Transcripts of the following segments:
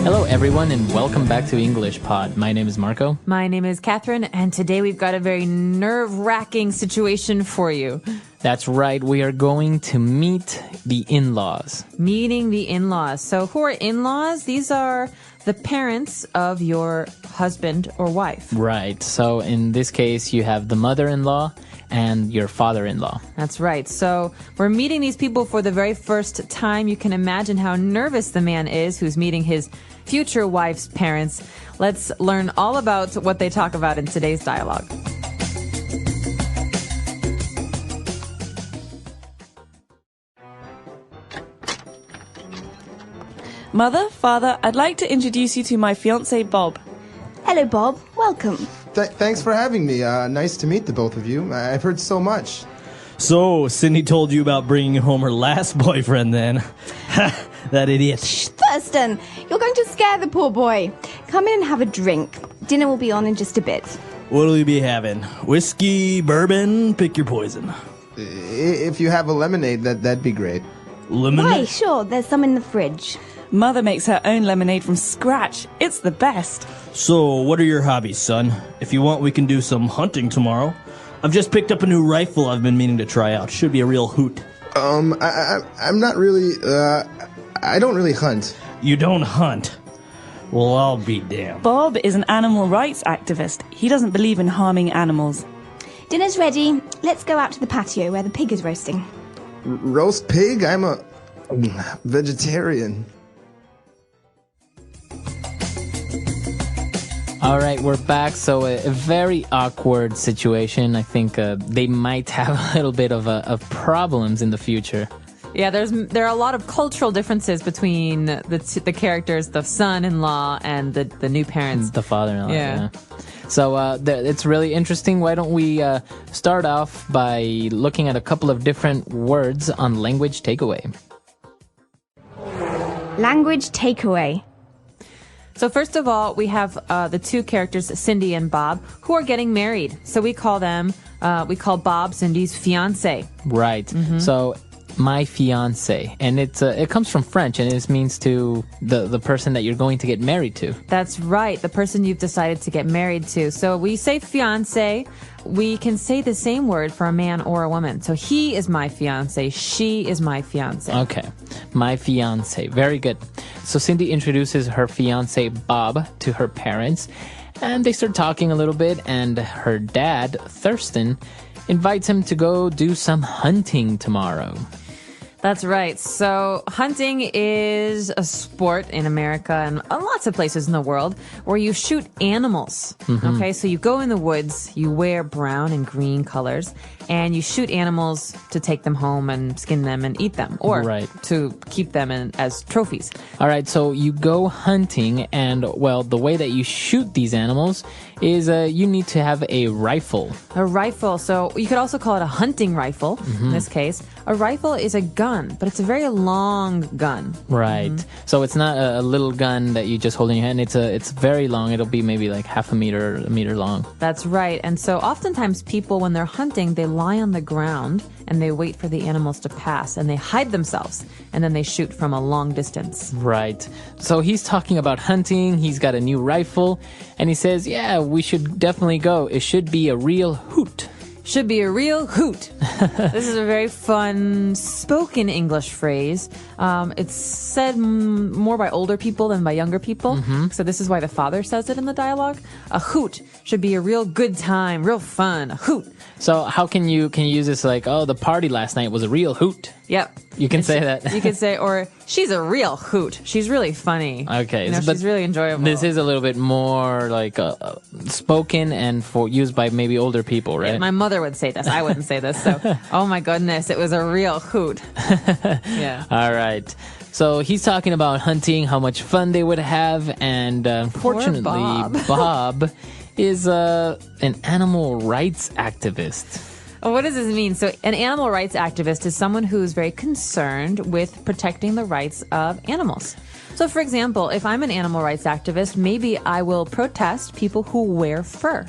Hello, everyone, and welcome back to English Pod. My name is Marco. My name is Catherine, and today we've got a very nerve-wracking situation for you. That's right, we are going to meet the in-laws. Meeting the in-laws. So who are in-laws? These are the parents of your husband or wife. Right, so in this case, you have the mother-in-law and your father-in-law. That's right. So we're meeting these people for the very first time. You can imagine how nervous the man is who's meeting his future wife's parents. Let's learn all about what they talk about in today's dialogue. Mother, Father, I'd like to introduce you to my fiancé, Bob. Hello, Bob. Welcome. Thanks for having me. Nice to meet the both of you. I've heard so much. So, Cindy told you about bringing home her last boyfriend then. Ha, that idiot. Shh, Thurston, you're going to scare the poor boy. Come in and have a drink. Dinner will be on in just a bit. What'll you be having? Whiskey, bourbon? Pick your poison. If you have a lemonade, that'd be great. Lemonade? Why, sure, there's some in the fridge. Mother makes her own lemonade from scratch. It's the best. So, what are your hobbies, son? If you want, we can do some hunting tomorrow. I've just picked up a new rifle I've been meaning to try out. Should be a real hoot. I'm not really, I don't really hunt. You don't hunt? Well, I'll be damned. Bob is an animal rights activist. He doesn't believe in harming animals. Dinner's ready. Let's go out to the patio where the pig is roasting. Roast pig? I'm a vegetarian. All right, we're back. So a very awkward situation. I think they might have a little bit of problems in the future. Yeah, there are a lot of cultural differences between the characters, the son-in-law and the new parents. The father-in-law, Yeah. So it's really interesting. Why don't we start off by looking at a couple of different words on language takeaway. Language takeaway. So first of all, we have the two characters, Cindy and Bob, who are getting married. So we call Bob Cindy's fiancé. Right. So my fiance, and it comes from French, and it means to the person that you're going to get married to. That's right, the person you've decided to get married to. So we say fiancé. We can say the same word for a man or a woman. So he is my fiancé. She is my fiancé. Okay, my fiance. Very good. So Cindy introduces her fiance Bob to her parents, and they start talking a little bit, and her dad, Thurston, invites him to go do some hunting tomorrow. That's right. So hunting is a sport in America and lots of places in the world where you shoot animals. Okay, so you go in the woods, you wear brown and green colors, and you shoot animals to take them home and skin them and eat them, or to keep them as trophies. All right, so you go hunting, and, well, the way that you shoot these animals is you need to have a rifle. A rifle. So you could also call it a hunting rifle in this case. A rifle is a gun, but it's a very long gun. Right. So it's not a little gun that you just hold in your hand. It's very long. It'll be maybe like half a meter long. That's right. And so oftentimes people, when they're hunting, they lie on the ground and they wait for the animals to pass and they hide themselves and then they shoot from a long distance. Right. So he's talking about hunting. He's got a new rifle and he says, yeah, we should definitely go. It should be a real hoot. Should be a real hoot. This is a very fun spoken English phrase. It's said more by older people than by younger people. So this is why the father says it in the dialogue. A hoot should be a real good time, real fun. A hoot. So how can you use this like, oh, the party last night was a real hoot? Yep. You can say that. You could say, or she's a real hoot. She's really funny. Okay. She's really enjoyable. This is a little bit more like spoken and used by maybe older people, right? Yeah, my mother would say this. I wouldn't say this. So, oh my goodness, it was a real hoot. Yeah. All right. So he's talking about hunting, how much fun they would have, and unfortunately, Bob is an animal rights activist. What does this mean? So an animal rights activist is someone who is very concerned with protecting the rights of animals. So, for example, if I'm an animal rights activist, maybe I will protest people who wear fur.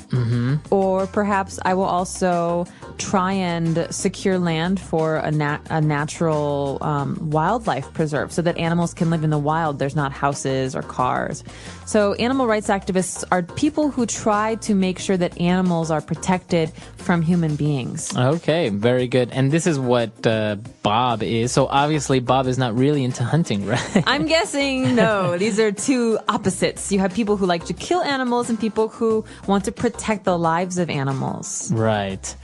Or perhaps I will also try and secure land for a natural wildlife preserve so that animals can live in the wild. There's not houses or cars. So animal rights activists are people who try to make sure that animals are protected from human beings. Okay, very good. And this is what Bob is. So obviously Bob is not really into hunting, right? I'm guessing no. These are two opposites. You have people who like to kill animals and people who want to protect the lives of animals. Right.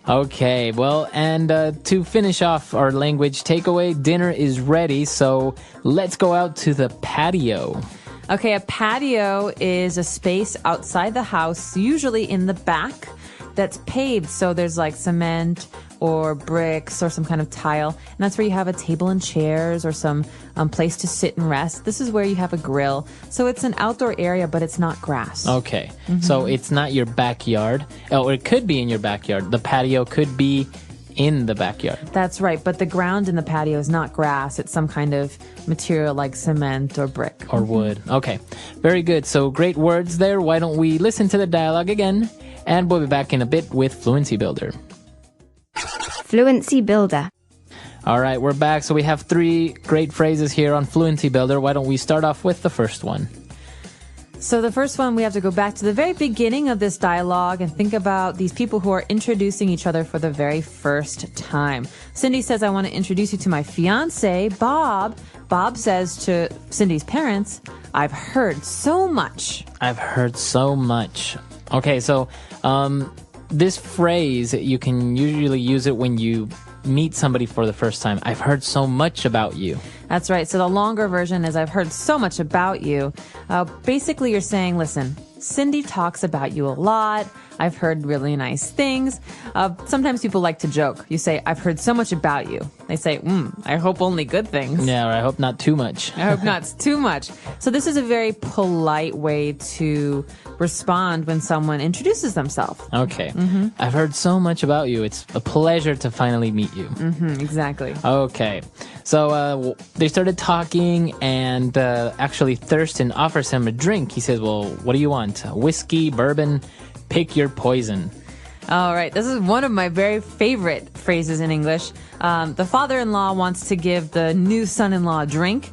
Okay, well, and to finish off our language takeaway, dinner is ready, so let's go out to the patio. Okay, a patio is a space outside the house, usually in the back, that's paved. So there's like cement or bricks or some kind of tile. And that's where you have a table and chairs or some place to sit and rest. This is where you have a grill. So it's an outdoor area, but it's not grass. Okay, so it's not your backyard. Oh, it could be in your backyard. The patio could be in the backyard. That's right, but the ground in the patio is not grass. It's some kind of material like cement or brick. Or wood. Okay, very good. So great words there. Why don't we listen to the dialogue again? And we'll be back in a bit with Fluency Builder. Fluency Builder. All right, we're back. So we have 3 great phrases here on Fluency Builder. Why don't we start off with the first one? So the first one, we have to go back to the very beginning of this dialogue and think about these people who are introducing each other for the very first time. Cindy says, I want to introduce you to my fiance, Bob. Bob says to Cindy's parents, I've heard so much. I've heard so much. Okay, so this phrase, you can usually use it when you meet somebody for the first time. I've heard so much about you. That's right. So the longer version is I've heard so much about you. Basically, you're saying, listen, Cindy talks about you a lot. I've heard really nice things. Sometimes people like to joke. You say, I've heard so much about you. They say, I hope only good things. Yeah, or I hope not too much. I hope not too much. So this is a very polite way to respond when someone introduces themselves. Okay. I've heard so much about you. It's a pleasure to finally meet you. Exactly. Okay. So they started talking, and actually Thurston offers him a drink. He says, well, what do you want? Whiskey, bourbon, pick your poison. All right. This is one of my very favorite phrases in English. The father-in-law wants to give the new son-in-law a drink,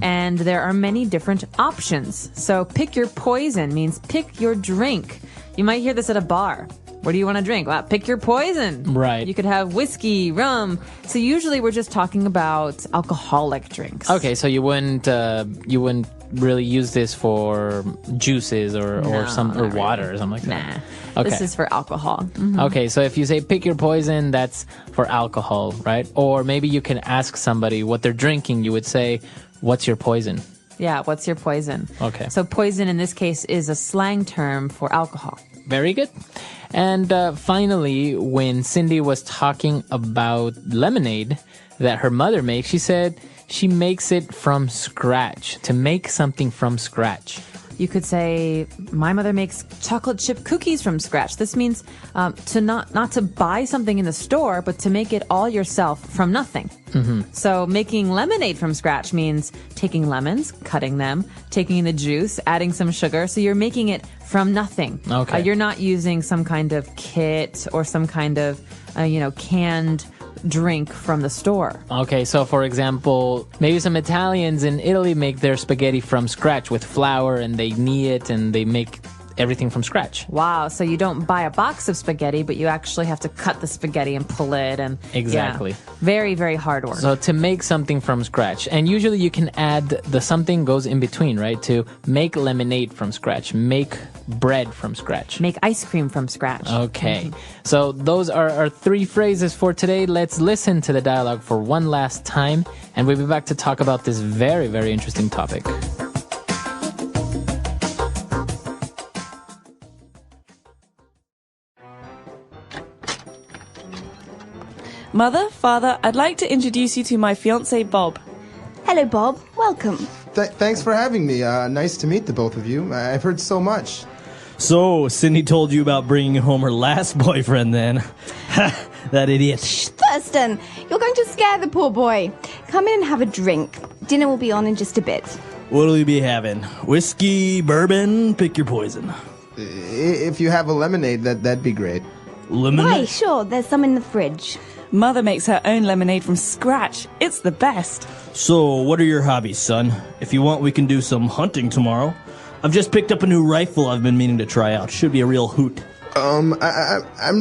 and there are many different options. So pick your poison means pick your drink. You might hear this at a bar. What do you want to drink? Well, pick your poison. Right. You could have whiskey, rum. So usually we're just talking about alcoholic drinks. Okay, so you wouldn't really use this for juices or water or something like that. Nah. Okay. This is for alcohol. Okay, so if you say pick your poison, that's for alcohol, right? Or maybe you can ask somebody what they're drinking. You would say, what's your poison? Yeah, what's your poison? Okay. So poison in this case is a slang term for alcohol. Very good. And finally, when Cindy was talking about lemonade that her mother makes, she said she makes it from scratch, to make something from scratch. You could say, my mother makes chocolate chip cookies from scratch. This means to not to buy something in the store, but to make it all yourself from nothing. So making lemonade from scratch means taking lemons, cutting them, taking the juice, adding some sugar. So you're making it from nothing. Okay. You're not using some kind of kit or some kind of, canned drink from the store. Okay, so for example, maybe some Italians in Italy make their spaghetti from scratch with flour, and they knead it and they make everything from scratch. Wow, so you don't buy a box of spaghetti, but you actually have to cut the spaghetti and pull it. And Exactly. Yeah, very, very hard work. So to make something from scratch, and usually you can add the something goes in between, right? To make lemonade from scratch, make bread from scratch. Make ice cream from scratch. Okay, so those are our 3 phrases for today. Let's listen to the dialogue for one last time, and we'll be back to talk about this very, very interesting topic. Mother, Father, I'd like to introduce you to my fiancé, Bob. Hello, Bob. Welcome. Thanks for having me. Nice to meet the both of you. I've heard so much. So, Cindy told you about bringing home her last boyfriend then. Ha, that idiot. Thurston, you're going to scare the poor boy. Come in and have a drink. Dinner will be on in just a bit. What'll you be having? Whiskey, bourbon, pick your poison. If you have a lemonade, that'd be great. Lemonade? Why, sure, there's some in the fridge. Mother makes her own lemonade from scratch. It's the best. So, what are your hobbies, son? If you want, we can do some hunting tomorrow. I've just picked up a new rifle I've been meaning to try out. Should be a real hoot. I'm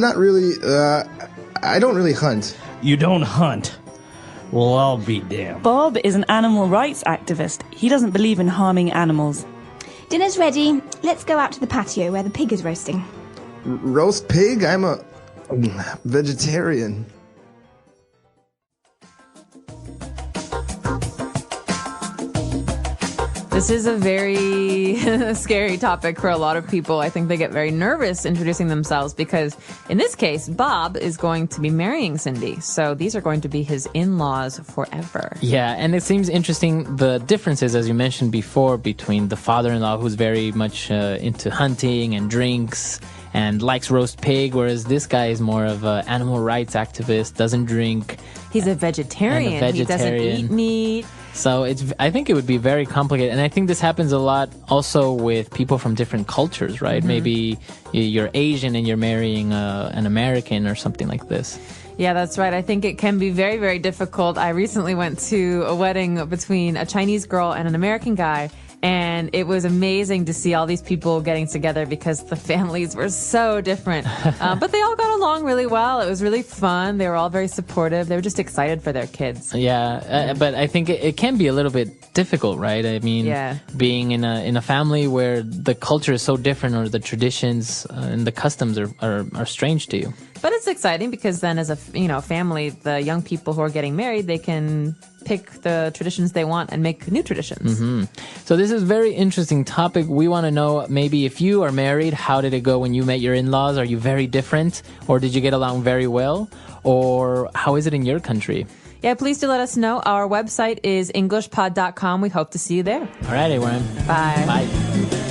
not really, I don't really hunt. You don't hunt? Well, I'll be damned. Bob is an animal rights activist. He doesn't believe in harming animals. Dinner's ready. Let's go out to the patio where the pig is roasting. Roast pig? I'm a vegetarian. This is a very scary topic for a lot of people. I think they get very nervous introducing themselves because, in this case, Bob is going to be marrying Cindy. So these are going to be his in-laws forever. Yeah, and it seems interesting the differences, as you mentioned before, between the father-in-law who's very much into hunting and drinks and likes roast pig, whereas this guy is more of an animal rights activist, doesn't drink. He's a vegetarian. He doesn't eat meat. So I think it would be very complicated. And I think this happens a lot also with people from different cultures, right? Mm-hmm. Maybe you're Asian and you're marrying an American or something like this. Yeah, that's right. I think it can be very, very difficult. I recently went to a wedding between a Chinese girl and an American guy. And it was amazing to see all these people getting together because the families were so different. But they all got along really well. It was really fun. They were all very supportive. They were just excited for their kids. Yeah, but I think it can be a little bit difficult, right? I mean, being in a family where the culture is so different or the traditions and the customs are strange to you. But it's exciting because then as a family, the young people who are getting married, they can pick the traditions they want and make new traditions. Mm-hmm. So this is a very interesting topic. We want to know maybe if you are married, how did it go when you met your in-laws? Are you very different or did you get along very well? Or how is it in your country? Yeah, please do let us know. Our website is englishpod.com. We hope to see you there. All right, everyone. Bye. Bye.